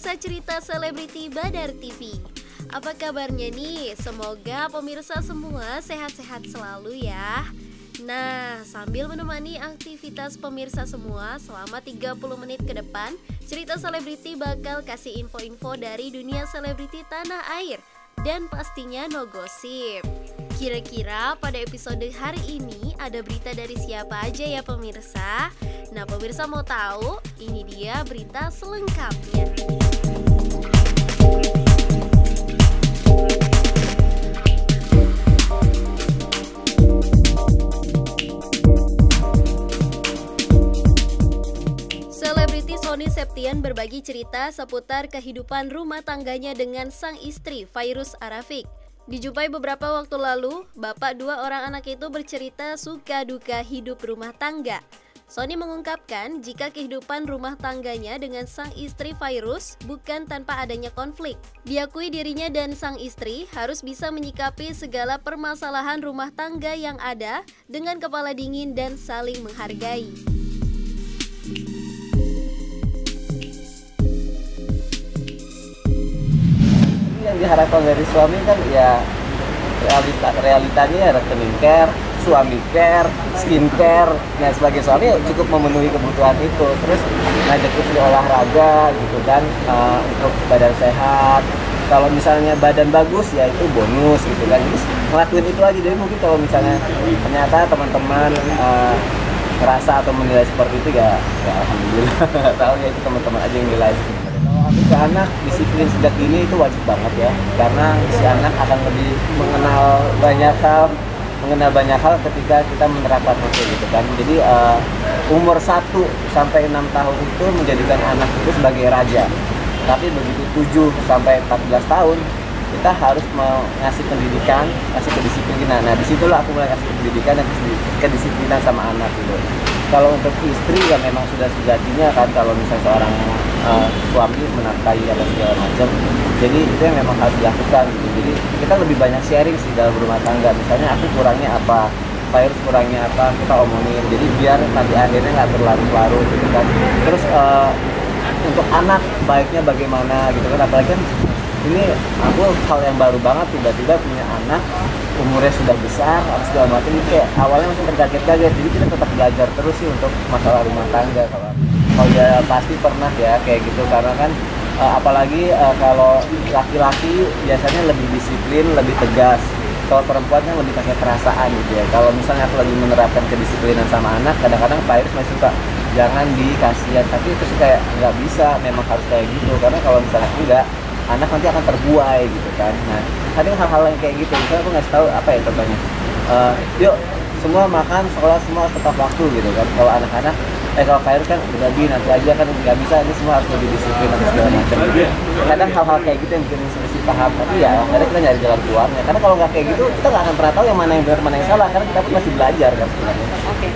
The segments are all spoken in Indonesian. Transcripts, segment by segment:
pemirsa cerita selebriti Badar TV. Apa kabarnya nih? Semoga pemirsa semua sehat-sehat selalu ya. Nah, sambil menemani aktivitas pemirsa semua selama 30 menit ke depan, cerita selebriti bakal kasih info-info dari dunia selebriti tanah air. Dan pastinya no gosip. Kira-kira pada episode hari ini ada berita dari siapa aja ya pemirsa? Nah, pemirsa mau tahu? Ini dia berita selengkapnya. Selebriti Sony Septian berbagi cerita seputar kehidupan rumah tangganya dengan sang istri Fairuz Arafiq. Dijumpai beberapa waktu lalu, bapak dua orang anak itu bercerita suka duka hidup rumah tangga. Sony mengungkapkan jika kehidupan rumah tangganya dengan sang istri Fairuz bukan tanpa adanya konflik. Diakui dirinya dan sang istri harus bisa menyikapi segala permasalahan rumah tangga yang ada dengan kepala dingin dan saling menghargai. Yang diharapkan dari suami kan ya realitanya ya rekening care, suami care, skincare. Nah, sebagai suami cukup memenuhi kebutuhan itu. Terus ngajak istri olahraga gitu kan, untuk badan sehat. Kalau misalnya badan bagus ya itu bonus gitu kan. Jadi ngelakuin itu aja. Jadi mungkin kalau misalnya ternyata teman-teman merasa atau menilai seperti itu ya alhamdulillah. Nggak tahu ya, itu teman-teman aja yang nilai. Tapi ke anak disiplin sejak dini itu wajib banget ya, karena si anak akan lebih mengenal banyak hal ketika kita menerapkan itu gitu kan. Jadi umur 1 sampai 6 tahun itu menjadikan anak itu sebagai raja. Tapi begitu 7 sampai 14 tahun kita harus ngasih pendidikan, ngasih kedisiplinan. Nah, disitulah aku mulai kasih pendidikan dan kedisiplinan sama anak gitu. Kalau untuk istri ya memang sudah sejatinya kan, kalau misalnya seorang suami menafkahi atau segala macam, jadi itu yang memang harus dilakukan gitu. Jadi kita lebih banyak sharing sih dalam rumah tangga. Misalnya aku kurangnya apa, Fairuz kurangnya apa, kita omongin. Jadi biar nanti akhirnya nggak berlarut-larut gitu kan. Terus untuk anak baiknya bagaimana gitu kan, apalagi kan ini aku hal yang baru banget, tiba-tiba punya anak umurnya sudah besar atau segala macam. Kayak awalnya masih terkaget-kaget, jadi kita tetap belajar terus sih untuk masalah rumah tangga. Kalau ya pasti pernah ya kayak gitu, karena kan apalagi kalau laki-laki biasanya lebih disiplin, lebih tegas. Kalau perempuan kan lebih pakai perasaan gitu ya. Kalau misalnya aku lagi menerapkan kedisiplinan sama anak, kadang-kadang Fairuz masih suka jangan dikasihan, tapi itu sih kayak nggak bisa, memang harus kayak gitu. Karena kalau misalnya enggak, anak nanti akan terbuai gitu kan. Nah, kadang hal-hal yang kayak gitu, misalnya aku ngasih tahu apa ya contohnya, yuk semua makan, sekolah semua tepat waktu gitu kan. Kalau anak-anak, kalau Fairuz kan udah nanti aja kan nggak bisa, ini semua harus lebih disiplin dan segala macam. Jadi kadang hal-hal kayak gitu yang bikin selisih paham. Tapi ya kadang kita nyari jalan keluarnya. Karena kalau nggak kayak gitu, kita nggak akan pernah tahu yang mana yang benar, mana yang salah. Karena kita pun masih belajar kan sebenarnya. Oke.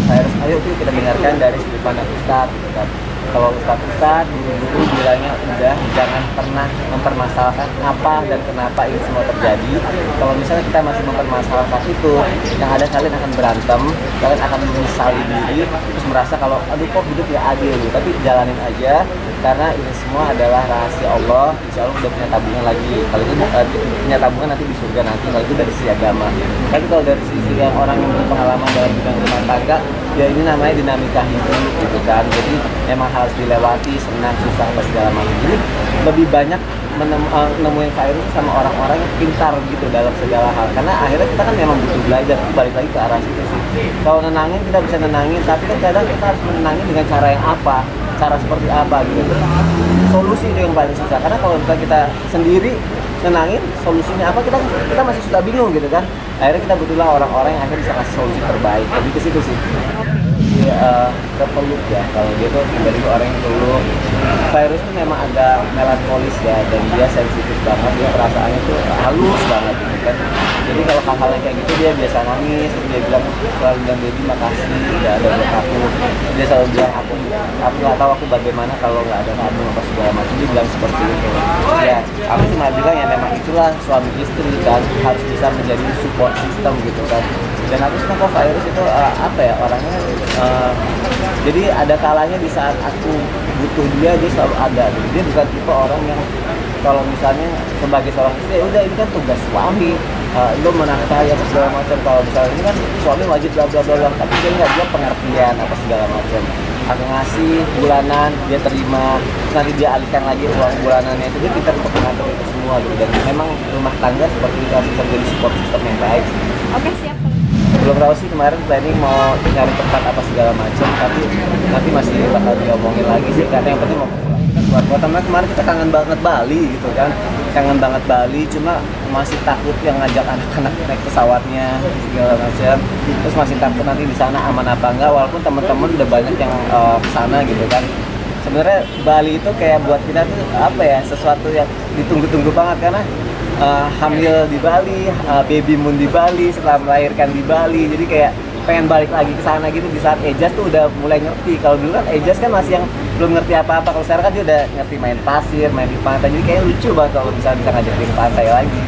Fairuz, ayo kita dengarkan dari sudut pandang Ustadz gitu kan. Kalau Ustadz guru-guru bilangnya udah jangan pernah mempermasalahkan apa dan kenapa ini semua terjadi. Kalau misalnya kita masih mempermasalahkan itu, yang ada kalian akan berantem, kalian akan menyesali diri, terus merasa kalau aduh kok hidup ya adil gitu. Tapi jalanin aja, karena ini semua adalah rahasia Allah. Insya Allah udah punya tabungan lagi. Kalau itu punya tabungan nanti di surga nanti. Kalau itu dari sisi agama. Tapi kalau dari sisi yang orang yang berpengalaman dalam bidang rumah tangga, ya ini namanya dinamika hidup gitu kan. Jadi memang harus dilewati, senang, susah, apa segala macam. Jadi lebih banyak menemuin Fairuz sama orang-orang yang pintar gitu dalam segala hal. Karena akhirnya kita kan memang butuh belajar, balik lagi ke arah situ sih. Kalau nenangin kita bisa nenangin, tapi kan kadang kita harus menenangin dengan cara yang apa, cara seperti apa gitu. Terus solusi itu yang paling susah. Karena kalau misalnya kita sendiri nenangin, solusinya apa, kita masih suka bingung gitu kan. Akhirnya kita butuhlah orang-orang yang akhirnya bisa kasih solusi terbaik. Lebih ke situ sih. Kepeluk ya, kalau dia tuh tiba-tiba orang yang peluk. Fairuz tuh memang agak melankolis ya, dan dia sensitif banget, dia perasaannya tuh halus banget gitu kan. Jadi kalau hal-hal yang kayak gitu dia biasa nangis, terus dia selalu bilang baby makasih udah ada buat aku. Dia selalu bilang aku nggak tahu aku bagaimana kalau nggak ada kamu apa segala macam. Dia bilang seperti itu. Ya aku cuma bilang ya memang itulah suami istri kan, harus bisa menjadi support system gitu kan. Dan aku senang kok Virus itu apa ya, orangnya jadi ada kalanya di saat aku butuh dia selalu ada gitu. Dia bukan tipe orang yang kalau misalnya sebagai seorang istri ya udah ini kan tugas suami, lo menafkahi apa segala macam. Kalau misalnya ini kan suami wajib bla bla bla, tapi dia nggak, dia pengertian apa segala macam. Aku ngasih bulanan, dia terima, nanti dia alihkan lagi uang bulanannya itu. Dia pintar untuk mengatur itu semua gitu. Dan memang rumah tangga seperti itu harus terjadi support system yang baik. Oke, siap. Belum tahu sih, kemarin planning mau nyari tempat apa segala macam, tapi nanti masih bakal diomongin lagi sih, karena yang penting mau pulang. Buat teman kemarin kita kangen banget Bali gitu kan, kangen banget Bali, cuma masih takut yang ngajak anak-anak naik pesawatnya segala macam, terus masih takut nanti di sana aman apa enggak, walaupun teman-teman udah banyak yang kesana gitu kan. Sebenarnya Bali itu kayak buat kita tuh apa ya, sesuatu yang ditunggu-tunggu banget, karena hamil di Bali, baby moon di Bali, setelah melahirkan di Bali, jadi kayak pengen balik lagi ke sana gitu di saat Ejas tuh udah mulai ngerti. Kalau dulu kan Ejas kan masih yang belum ngerti apa-apa, kalau sekarang kan dia udah ngerti main pasir, main di pantai, jadi kayak lucu banget kalau bisa ngajak dia ke pantai lagi.